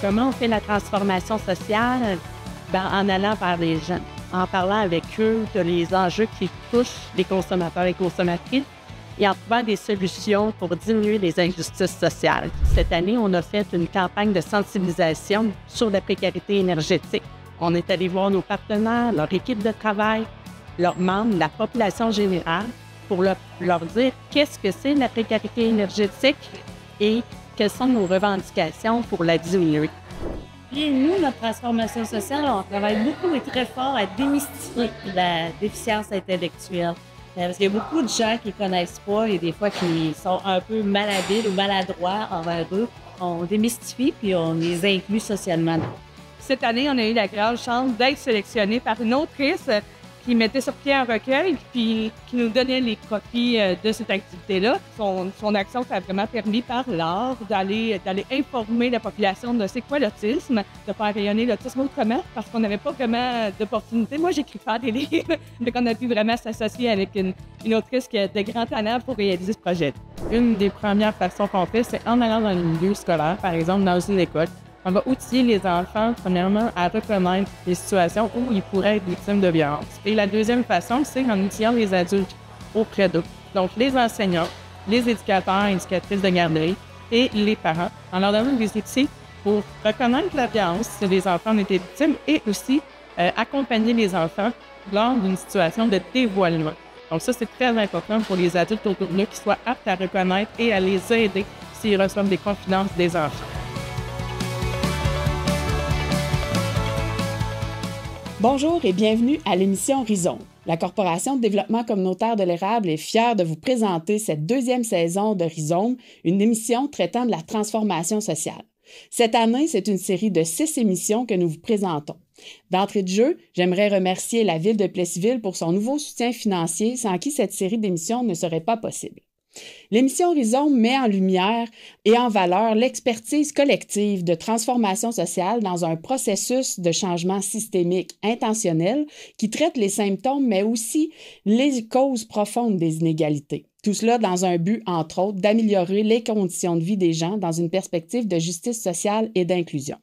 Comment on fait la transformation sociale? En allant vers les gens, en parlant avec eux de les enjeux qui touchent les consommateurs et consommatrices et en trouvant des solutions pour diminuer les injustices sociales. Cette année, on a fait une campagne de sensibilisation sur la précarité énergétique. On est allé voir nos partenaires, leur équipe de travail, leurs membres, la population générale, pour leur dire qu'est-ce que c'est la précarité énergétique et quelles sont nos revendications pour la diminuer. Puis nous, notre transformation sociale, on travaille beaucoup et très fort à démystifier la déficience intellectuelle. Parce qu'il y a beaucoup de gens qui ne connaissent pas et des fois qui sont un peu malhabiles ou maladroits envers eux. On démystifie puis on les inclut socialement. Cette année, on a eu la grande chance d'être sélectionnés par une autrice qui mettait sur pied un recueil puis qui nous donnait les copies de cette activité-là. Son action, ça a vraiment permis par l'art d'aller informer la population de c'est quoi l'autisme, de faire rayonner l'autisme autrement parce qu'on n'avait pas vraiment d'opportunité. Moi, j'écris pas des livres, donc on a pu vraiment s'associer avec une autrice qui a de grands talents pour réaliser ce projet. Une des premières façons qu'on fait, c'est en allant dans le milieu scolaire, par exemple dans une école. On va outiller les enfants, premièrement, à reconnaître les situations où ils pourraient être victimes de violence. Et la deuxième façon, c'est en outillant les adultes auprès d'eux. Donc, les enseignants, les éducateurs, éducatrices de garderie et les parents, en leur donnant des outils pour reconnaître la violence si les enfants en étaient victimes et aussi accompagner les enfants lors d'une situation de dévoilement. Donc, ça, c'est très important pour les adultes autour d'eux qui soient aptes à reconnaître et à les aider s'ils reçoivent des confidences des enfants. Bonjour et bienvenue à l'émission Rhizome. La Corporation de développement communautaire de l'érable est fière de vous présenter cette deuxième saison de Rhizome, une émission traitant de la transformation sociale. Cette année, c'est une série de 6 émissions que nous vous présentons. D'entrée de jeu, j'aimerais remercier la Ville de Plessisville pour son nouveau soutien financier sans qui cette série d'émissions ne serait pas possible. L'émission Rhizome met en lumière et en valeur l'expertise collective de transformation sociale dans un processus de changement systémique intentionnel qui traite les symptômes, mais aussi les causes profondes des inégalités. Tout cela dans un but, entre autres, d'améliorer les conditions de vie des gens dans une perspective de justice sociale et d'inclusion.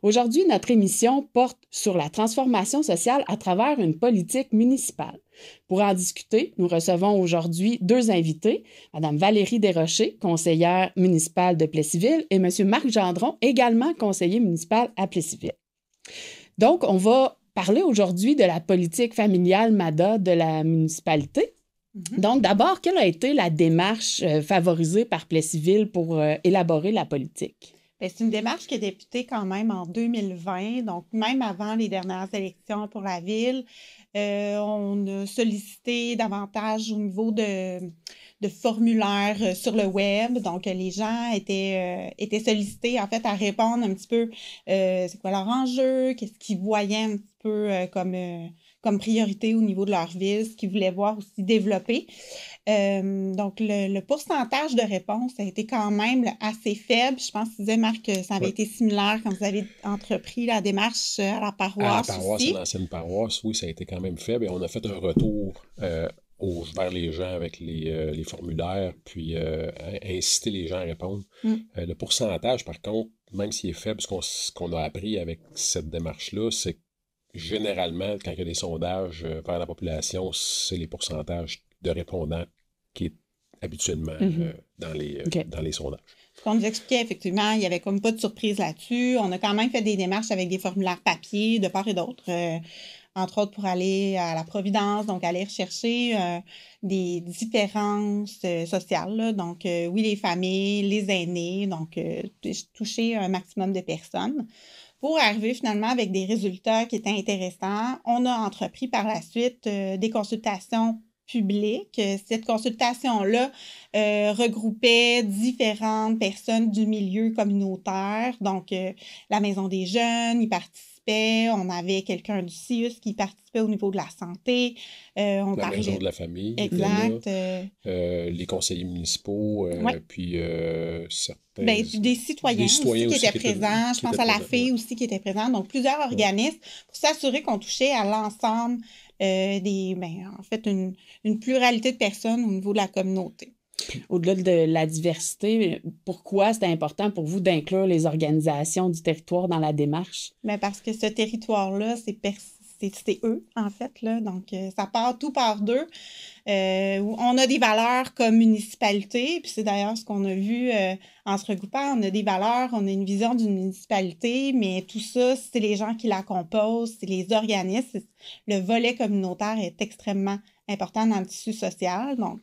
Aujourd'hui, notre émission porte sur la transformation sociale à travers une politique municipale. Pour en discuter, nous recevons aujourd'hui 2 invités, Mme Valérie Desrochers, conseillère municipale de Plessisville, et M. Marc Gendron, également conseiller municipal à Plessisville. Donc, on va parler aujourd'hui de la politique familiale MADA de la municipalité. Donc, d'abord, quelle a été la démarche favorisée par Plessisville pour élaborer la politique? Bien, c'est une démarche qui a débuté quand même en 2020, donc même avant les dernières élections pour la ville. On a sollicité davantage au niveau de formulaires sur le web. Donc, les gens étaient sollicités en fait à répondre un petit peu c'est quoi leur enjeu, qu'est-ce qu'ils voyaient un petit peu comme priorité au niveau de leur ville, ce qu'ils voulaient voir aussi développer. Donc, le pourcentage de réponses a été quand même assez faible. Je pense que tu disais, Marc, que ça avait été similaire quand vous avez entrepris la démarche à la paroisse. À la paroisse, aussi. à l'ancienne paroisse, oui, ça a été quand même faible. Et on a fait un retour vers les gens avec les formulaires, puis inciter les gens à répondre. Le pourcentage, par contre, même s'il est faible, ce qu'on a appris avec cette démarche-là, c'est que généralement, quand il y a des sondages vers la population, c'est les pourcentages de répondants qui est habituellement dans les sondages. Ce qu'on nous expliquait, effectivement, il n'y avait comme pas de surprise là-dessus. On a quand même fait des démarches avec des formulaires papier de part et d'autre, entre autres pour aller à la Providence, donc aller rechercher des différences sociales. Là. Donc, oui, les familles, les aînés, donc toucher un maximum de personnes. Pour arriver finalement avec des résultats qui étaient intéressants, on a entrepris par la suite des consultations publiques. Cette consultation-là regroupait différentes personnes du milieu communautaire, donc la Maison des jeunes, y participaient participait. On avait quelqu'un du CIUS qui participait au niveau de la santé. On La parlait... maison de la famille. Exact. Les conseillers municipaux, puis certains... des citoyens aussi qui étaient présents. Je pense à la FEE aussi qui était présente. Donc, plusieurs organismes pour s'assurer qu'on touchait à l'ensemble en fait, une pluralité de personnes au niveau de la communauté. Au-delà de la diversité, pourquoi c'était important pour vous d'inclure les organisations du territoire dans la démarche? Bien, parce que ce territoire-là, c'est eux, en fait, là. Donc, tout part d'eux. On a des valeurs comme municipalité, puis c'est d'ailleurs ce qu'on a vu en se regroupant. On a des valeurs, on a une vision d'une municipalité, mais tout ça, c'est les gens qui la composent, c'est les organismes. Le volet communautaire est extrêmement important dans le tissu social. Donc,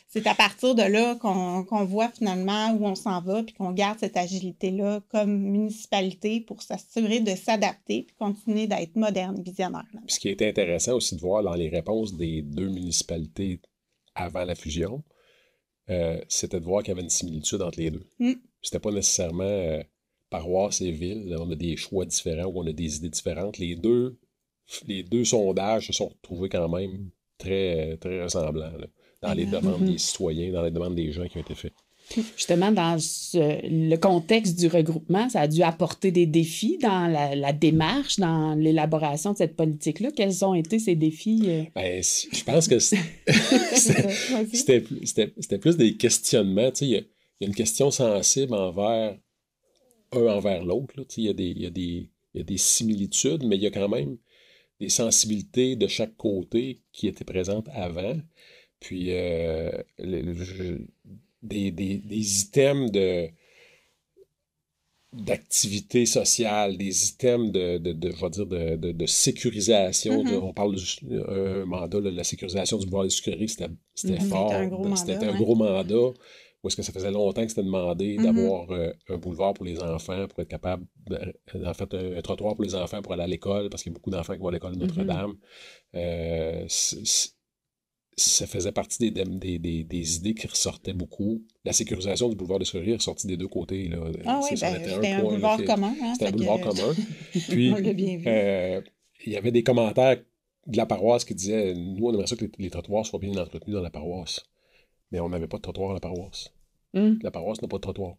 c'est à partir de là qu'on voit finalement où on s'en va, puis qu'on garde cette agilité-là comme municipalité pour s'assurer de s'adapter puis continuer d'être moderne et visionnaire. Ce qui était intéressant aussi de voir dans les réponses des deux municipalités avant la fusion, c'était de voir qu'il y avait une similitude entre les deux. C'était pas nécessairement paroisse et ville. On a des choix différents ou on a des idées différentes. Les deux sondages se sont retrouvés quand même très, très ressemblants là, dans les demandes des citoyens, dans les demandes des gens qui ont été faites. Justement, dans le contexte du regroupement, ça a dû apporter des défis dans la démarche, dans l'élaboration de cette politique-là. Quels ont été ces défis? Je pense que c'était plus des questionnements. Il y a une question sensible envers l'autre. Là. Il y a des similitudes, mais il y a quand même des sensibilités de chaque côté qui étaient présentes avant. Puis des items d'activité sociale, des items de sécurisation. On parle d'un mandat, la sécurisation du boulevard des sucreries, c'était fort. C'était un gros mandat. Ou est-ce que ça faisait longtemps que c'était demandé d'avoir un boulevard pour les enfants, pour être capable, en fait, un trottoir pour les enfants pour aller à l'école, parce qu'il y a beaucoup d'enfants qui vont à l'école de Notre-Dame. Ça faisait partie des idées qui ressortaient beaucoup. La sécurisation du boulevard des Sucreries est ressortie des deux côtés. Là. C'était un boulevard commun. C'était un boulevard commun. Puis, il y avait des commentaires de la paroisse qui disaient « Nous, on aimerait ça que les trottoirs soient bien entretenus dans la paroisse. » Mais on n'avait pas de trottoir à la paroisse. La paroisse n'a pas de trottoir.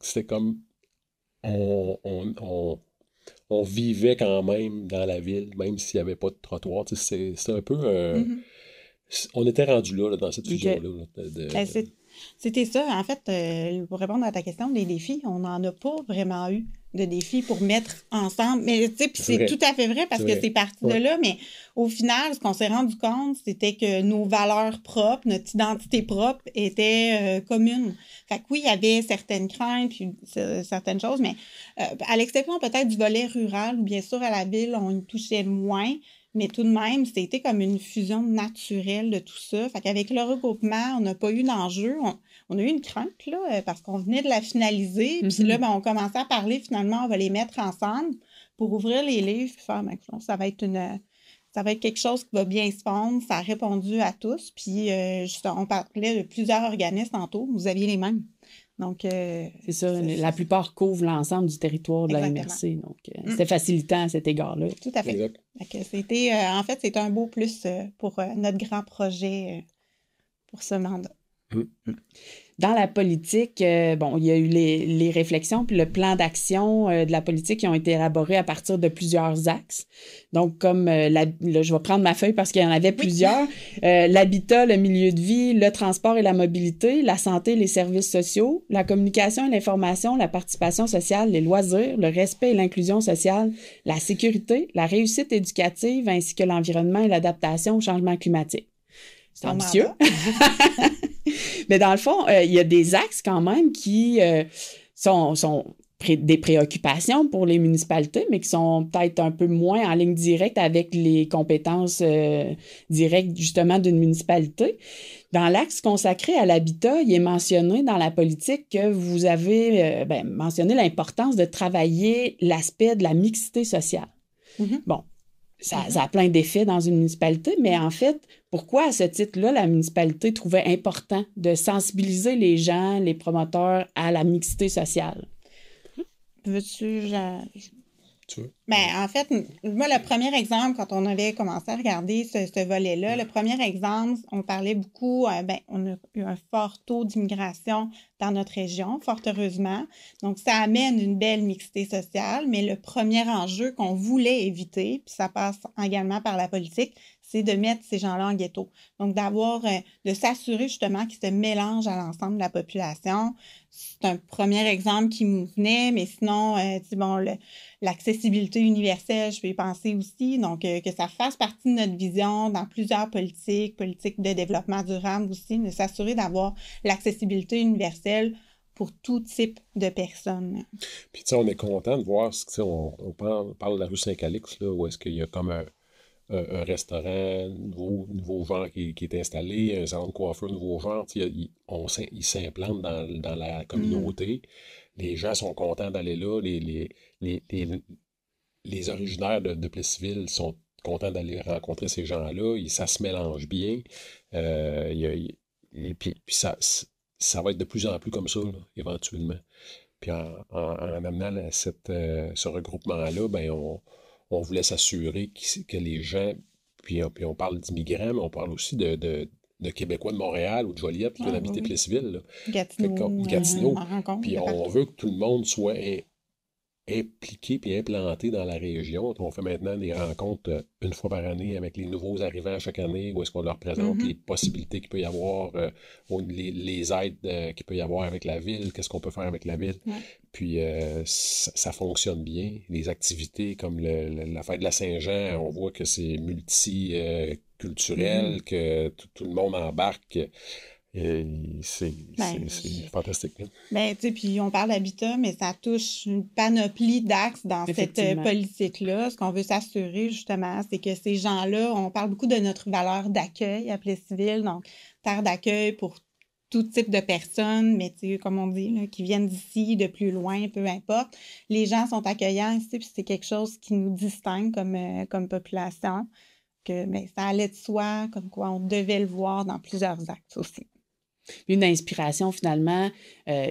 C'était comme... On vivait quand même dans la ville, même s'il n'y avait pas de trottoir. C'est un peu... On était rendu là, dans cette fusion-là. C'était ça. En fait, pour répondre à ta question, des défis, on n'en a pas vraiment eu de défis pour mettre ensemble. Mais tu sais, puis c'est tout à fait vrai parce que c'est parti de là. Mais au final, ce qu'on s'est rendu compte, c'était que nos valeurs propres, notre identité propre était commune. Fait que oui, il y avait certaines craintes, puis certaines choses, mais à l'exception peut-être du volet rural, où bien sûr à la ville, on y touchait moins. Mais tout de même, c'était comme une fusion naturelle de tout ça. Fait qu'avec le regroupement, on n'a pas eu d'enjeu. On a eu une crainte, là, parce qu'on venait de la finaliser. Puis là, on commençait à parler, finalement, on va les mettre ensemble pour ouvrir les livres puis faire, ça va être quelque chose qui va bien se fondre. Ça a répondu à tous. Puis, on parlait de plusieurs organismes tantôt. Vous aviez les mêmes. Donc, c'est ça. La plupart couvrent l'ensemble du territoire de la MRC. Donc, c'était facilitant à cet égard-là. Tout à fait. C'était, en fait, c'est un beau plus pour notre grand projet pour ce mandat. Dans la politique, il y a eu les réflexions puis le plan d'action de la politique qui ont été élaborés à partir de plusieurs axes. Donc, comme là, je vais prendre ma feuille parce qu'il y en avait plusieurs. L'habitat, le milieu de vie, le transport et la mobilité, la santé et les services sociaux, la communication et l'information, la participation sociale, les loisirs, le respect et l'inclusion sociale, la sécurité, la réussite éducative ainsi que l'environnement et l'adaptation au changement climatique. C'est ambitieux. Mais dans le fond, il y a des axes quand même qui sont des préoccupations pour les municipalités, mais qui sont peut-être un peu moins en ligne directe avec les compétences directes justement d'une municipalité. Dans l'axe consacré à l'habitat, il est mentionné dans la politique que vous avez mentionné l'importance de travailler l'aspect de la mixité sociale. Bon. Ça a plein d'effets dans une municipalité, mais en fait, pourquoi à ce titre-là, la municipalité trouvait important de sensibiliser les gens, les promoteurs à la mixité sociale? Veux-tu... Tu veux? En fait, moi, le premier exemple, quand on avait commencé à regarder ce volet-là, le premier exemple, on parlait beaucoup, on a eu un fort taux d'immigration dans notre région, fort heureusement. Donc, ça amène une belle mixité sociale, mais le premier enjeu qu'on voulait éviter, puis ça passe également par la politique, c'est de mettre ces gens-là en ghetto. Donc, de s'assurer justement qu'ils se mélangent à l'ensemble de la population. C'est un premier exemple qui nous venait, mais sinon, l'accessibilité universelle, je peux y penser aussi. Donc, que ça fasse partie de notre vision dans plusieurs politiques de développement durable aussi, de s'assurer d'avoir l'accessibilité universelle pour tout type de personnes. Puis, tu sais, on est content de voir, on parle de la rue Saint-Calix, là, où est-ce qu'il y a comme un restaurant nouveau genre qui est installé, un salon de coiffeur nouveau genre, il s'implante dans la communauté. Les gens sont contents d'aller là. Les originaires de Plessisville sont contents d'aller rencontrer ces gens-là. Ça se mélange bien. Puis ça va être de plus en plus comme ça, là, éventuellement. Puis en amenant ce regroupement-là, on voulait s'assurer que les gens, puis on parle d'immigrants, mais on parle aussi de Québécois de Montréal ou de Joliette qui viennent habiter Plessisville. Gatineau. Puis on veut que tout le monde soit impliqué puis implanté dans la région. On fait maintenant des rencontres une fois par année avec les nouveaux arrivants chaque année, où est-ce qu'on leur présente les possibilités qu'il peut y avoir, les aides qu'il peut y avoir avec la ville, qu'est-ce qu'on peut faire avec la ville. Puis ça fonctionne bien. Les activités comme la fête de la Saint-Jean, on voit que c'est multiculturel, que tout le monde embarque. C'est fantastique. Puis on parle d'habitat, mais ça touche une panoplie d'axes dans cette politique-là. Ce qu'on veut s'assurer, justement, c'est que ces gens-là, on parle beaucoup de notre valeur d'accueil à Plessisville, donc terre d'accueil pour tout type de personnes, mais comme on dit, là, qui viennent d'ici, de plus loin, peu importe. Les gens sont accueillants ici, puis c'est quelque chose qui nous distingue comme population. Ça allait de soi, comme quoi on devait le voir dans plusieurs axes aussi. Une inspiration, finalement,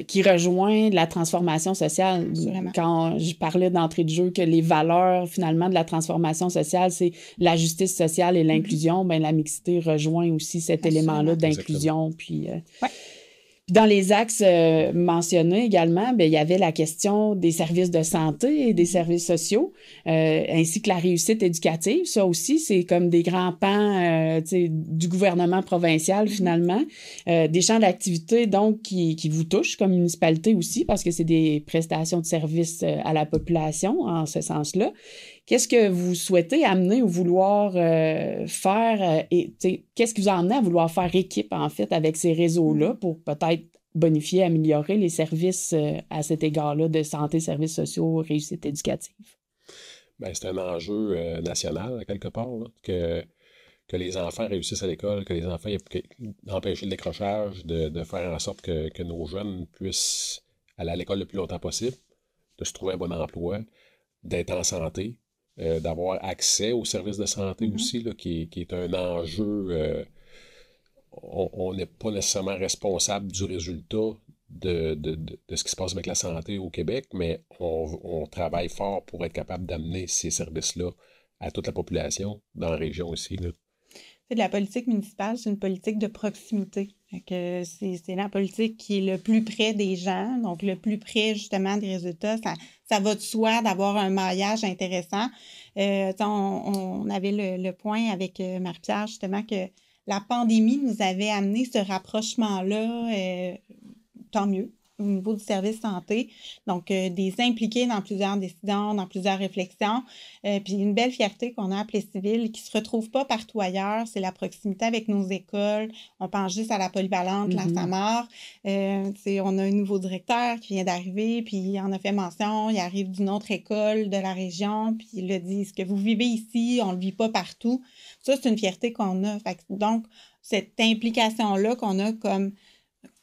qui rejoint la transformation sociale. Vraiment. Quand je parlais d'entrée de jeu que les valeurs, finalement, de la transformation sociale, c'est la justice sociale et l'inclusion, la mixité rejoint aussi cet élément-là d'inclusion. Puis, dans les axes mentionnés également, il y avait la question des services de santé et des services sociaux, ainsi que la réussite éducative. Ça aussi, c'est comme des grands pans du gouvernement provincial, finalement. Des champs d'activité, donc, qui vous touchent comme municipalité aussi, parce que c'est des prestations de services à la population, en ce sens-là. Qu'est-ce que vous souhaitez amener ou vouloir faire qu'est-ce qui vous a amené à vouloir faire équipe, en fait, avec ces réseaux-là pour peut-être bonifier, améliorer les services à cet égard-là de santé, services sociaux, réussite éducative? C'est un enjeu national, à quelque part, là, que les enfants réussissent à l'école, que les enfants empêcher le décrochage, de faire en sorte que nos jeunes puissent aller à l'école le plus longtemps possible, de se trouver un bon emploi, d'être en santé. D'avoir accès aux services de santé aussi, là, qui est un enjeu. On n'est pas nécessairement responsable du résultat de ce qui se passe avec la santé au Québec, mais on travaille fort pour être capable d'amener ces services-là à toute la population dans la région aussi, là. De la politique municipale, c'est une politique de proximité. C'est la politique qui est le plus près des gens, donc le plus près justement des résultats. Ça va de soi d'avoir un maillage intéressant. On avait le point avec Marie-Pierre justement que la pandémie nous avait amené ce rapprochement-là, tant mieux, au niveau du service santé. Donc, des impliqués dans plusieurs décisions, dans plusieurs réflexions. Puis une belle fierté qu'on a à Plessisville qui ne se retrouve pas partout ailleurs, c'est la proximité avec nos écoles. On pense juste à la polyvalente, la Samar. On a un nouveau directeur qui vient d'arriver, puis il en a fait mention. Il arrive d'une autre école de la région, puis il a dit, ce que vous vivez ici, on ne le vit pas partout. Ça, c'est une fierté qu'on a. Donc, cette implication-là qu'on a comme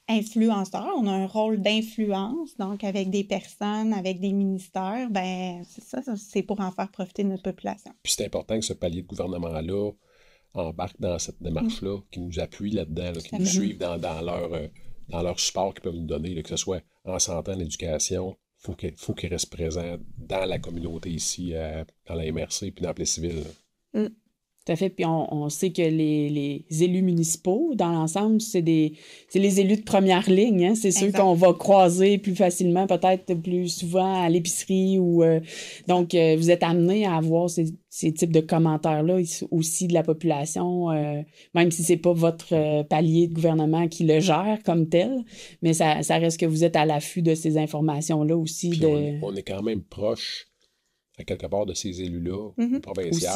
influenceurs, on a un rôle d'influence, donc avec des personnes, avec des ministères, c'est pour en faire profiter notre population. Puis c'est important que ce palier de gouvernement-là embarque dans cette démarche-là, qui nous appuie là-dedans, là, qui nous suivent dans leur support qu'ils peuvent nous donner, là, que ce soit en santé, en éducation, faut qu'il reste présent dans la communauté ici, dans la MRC, puis dans la plaie civile. Tout à fait. Puis on sait que les élus municipaux, dans l'ensemble, c'est les élus de première ligne. Hein? C'est ceux qu'on va croiser plus facilement, peut-être plus souvent à l'épicerie. Donc, vous êtes amenés à avoir ces types de commentaires-là aussi de la population, même si c'est pas votre palier de gouvernement qui le gère comme tel, mais ça reste que vous êtes à l'affût de ces informations-là aussi. Puis on est quand même proche, à quelque part, de ces élus-là, provinciaux.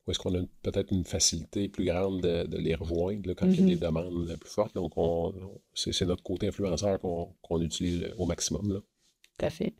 Où est-ce qu'on a peut-être une facilité plus grande de les rejoindre là, quand il y a des demandes plus fortes. Donc, c'est notre côté influenceur qu'on utilise au maximum. Là. Tout à fait.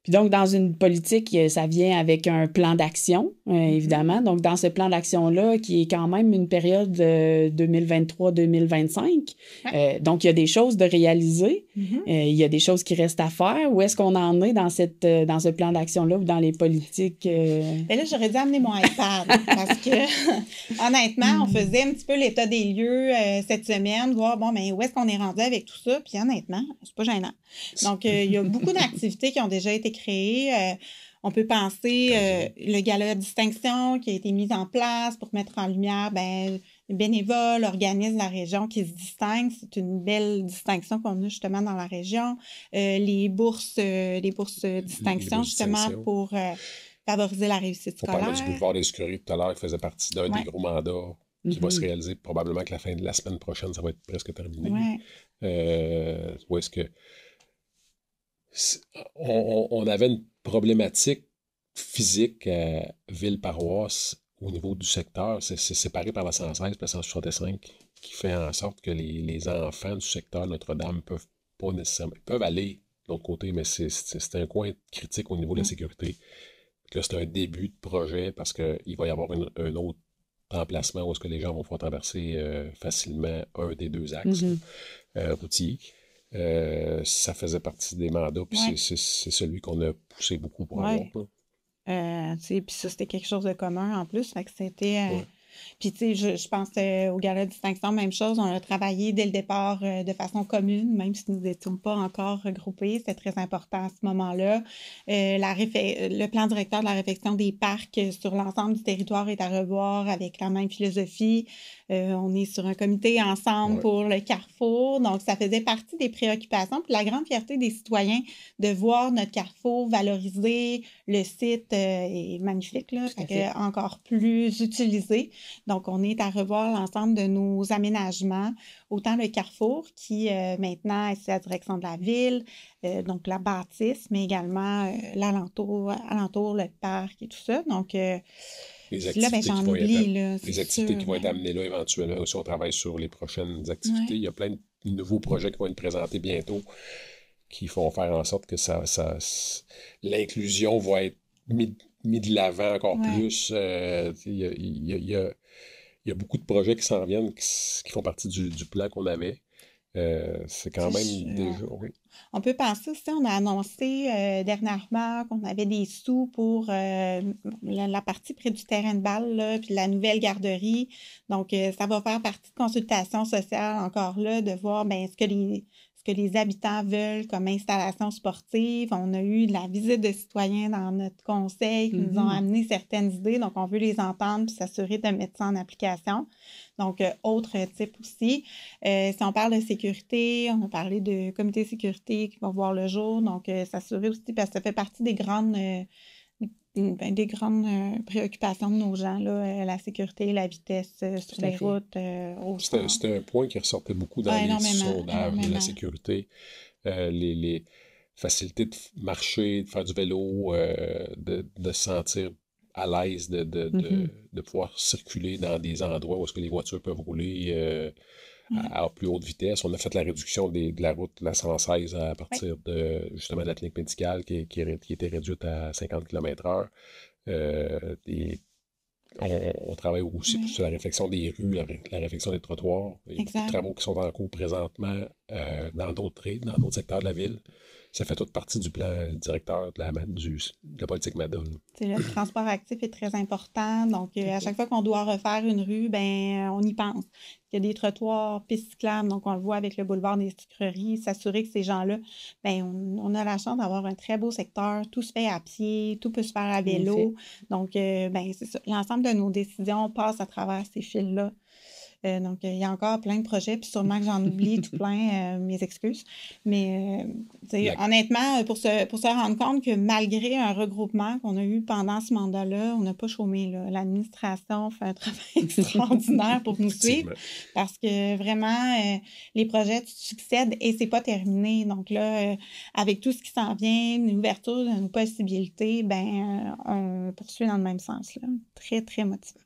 Puis donc, dans une politique, ça vient avec un plan d'action, évidemment. Donc, dans ce plan d'action-là, qui est quand même une période 2023-2025, donc il y a des choses de réaliser, il y a des choses qui restent à faire. Où est-ce qu'on en est dans ce plan d'action-là ou dans les politiques? Bien là, j'aurais dû amener mon iPad parce que, honnêtement, on faisait un petit peu l'état des lieux cette semaine, voir, où est-ce qu'on est rendu avec tout ça. Puis honnêtement, c'est pas gênant. Donc, il y a beaucoup d'activités qui ont déjà été créées. On peut penser le gala de distinction qui a été mis en place pour mettre en lumière les bénévoles, organismes de la région qui se distinguent. C'est une belle distinction qu'on a justement dans la région. Les bourses distinction, justement, pour favoriser la réussite scolaire. On parlait du boulevard des Sucreries tout à l'heure, qui faisait partie d'un des gros mandats qui va se réaliser probablement que la fin de la semaine prochaine, ça va être presque terminé. Où est-ce que on avait une problématique physique ville-paroisse au niveau du secteur. C'est séparé par la 116 et la 165 qui fait en sorte que les enfants du secteur Notre-Dame peuvent pas nécessairement... Ils peuvent aller de l'autre côté, mais c'est un coin critique au niveau de la sécurité. Là, c'est un début de projet parce qu'il va y avoir un autre emplacement où est-ce que les gens vont pouvoir traverser facilement un des deux axes routiers. Ça faisait partie des mandats, puis c'est celui qu'on a poussé beaucoup pour avoir. Puis ça, c'était quelque chose de commun en plus. Fait que c'était. Puis, tu sais, je pense au gala de distinction, même chose. On a travaillé dès le départ de façon commune, même si nous n'étions pas encore regroupés. C'était très important à ce moment-là. Le plan directeur de la réfection des parcs sur l'ensemble du territoire est à revoir avec la même philosophie. On est sur un comité ensemble pour le carrefour. Donc, ça faisait partie des préoccupations. Puis la grande fierté des citoyens de voir notre carrefour valorisé. Le site est magnifique, là, encore plus utilisé. Donc, on est à revoir l'ensemble de nos aménagements, autant le carrefour qui maintenant est sous la direction de la ville, donc la bâtisse, mais également l'alentour, le parc et tout ça. Donc, les activités qui vont être amenées là éventuellement. Aussi, on travaille sur les prochaines activités. Il y a plein de nouveaux projets qui vont être présentés bientôt qui vont faire en sorte que l'inclusion va être mis de l'avant encore plus. Il y a beaucoup de projets qui s'en viennent, qui font partie du plan qu'on avait. C'est quand même déjà... On peut penser aussi, on a annoncé dernièrement qu'on avait des sous pour la partie près du terrain de balle, là, puis la nouvelle garderie. Donc, ça va faire partie de consultation sociale encore là, de voir ce que les habitants veulent comme installation sportive. On a eu de la visite de citoyens dans notre conseil qui nous ont amené certaines idées. Donc, on veut les entendre puis s'assurer de mettre ça en application. Donc, autre type aussi. Si on parle de sécurité, on a parlé de comité de sécurité qui va voir le jour. Donc, s'assurer aussi, parce que ça fait partie des grandes préoccupations de nos gens, là, la sécurité, la vitesse sur les routes. C'était un point qui ressortait beaucoup dans les sondages de la sécurité. Les facilités de marcher, de faire du vélo, de se sentir à l'aise de pouvoir circuler dans des endroits où est-ce que les voitures peuvent rouler à plus haute vitesse. On a fait la réduction de la route de la 116 à partir de justement de la clinique médicale qui était réduite à 50 km/h. On travaille aussi sur la réflexion des rues, la réflexion des trottoirs. Il y a des travaux qui sont en cours présentement dans d'autres secteurs de la ville ça fait toute partie du plan directeur de la politique MADA. Le transport actif est très important. Donc, à chaque fois qu'on doit refaire une rue, ben on y pense. Il y a des trottoirs, pistes cyclables, donc on le voit avec le boulevard des Sucreries, s'assurer que ces gens-là, ben on a la chance d'avoir un très beau secteur. Tout se fait à pied, tout peut se faire à vélo. Donc, ben c'est ça. L'ensemble de nos décisions passe à travers ces fils-là. Donc, il y a encore plein de projets, puis sûrement que j'en oublie tout plein, mes excuses. Mais honnêtement, pour se rendre compte que malgré un regroupement qu'on a eu pendant ce mandat-là, on n'a pas chômé. L'administration fait un travail extraordinaire pour nous suivre parce que vraiment, les projets succèdent et c'est pas terminé. Donc là, avec tout ce qui s'en vient, une ouverture de nos possibilités, ben on poursuit dans le même sens. Là. Très, très motivant.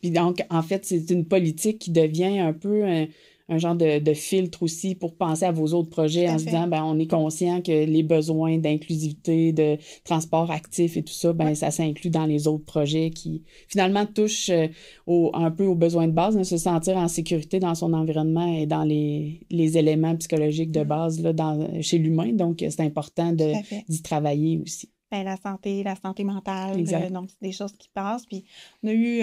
Puis donc, en fait, c'est une politique qui devient un peu un genre de filtre aussi pour penser à vos autres projets en se disant, ben on est conscient que les besoins d'inclusivité, de transport actif et tout ça, ben ça s'inclut dans les autres projets qui finalement touchent un peu aux besoins de base, de se sentir en sécurité dans son environnement et dans les éléments psychologiques de base là, chez l'humain. Donc, c'est important d'y travailler aussi. Ben, la santé mentale, donc c'est des choses qui passent. Puis on a eu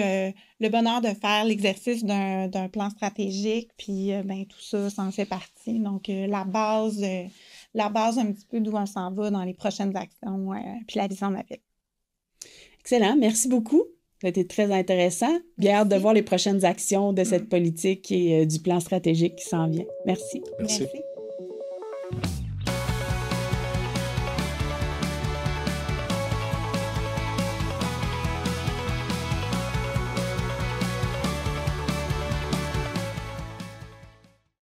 le bonheur de faire l'exercice d'un plan stratégique, puis ben, tout ça, ça en fait partie. Donc la base un petit peu d'où on s'en va dans les prochaines actions, puis la vision de la ville. Excellent, merci beaucoup. Ça a été très intéressant. Bien hâte de voir les prochaines actions de cette politique et du plan stratégique qui s'en vient. Merci. Merci.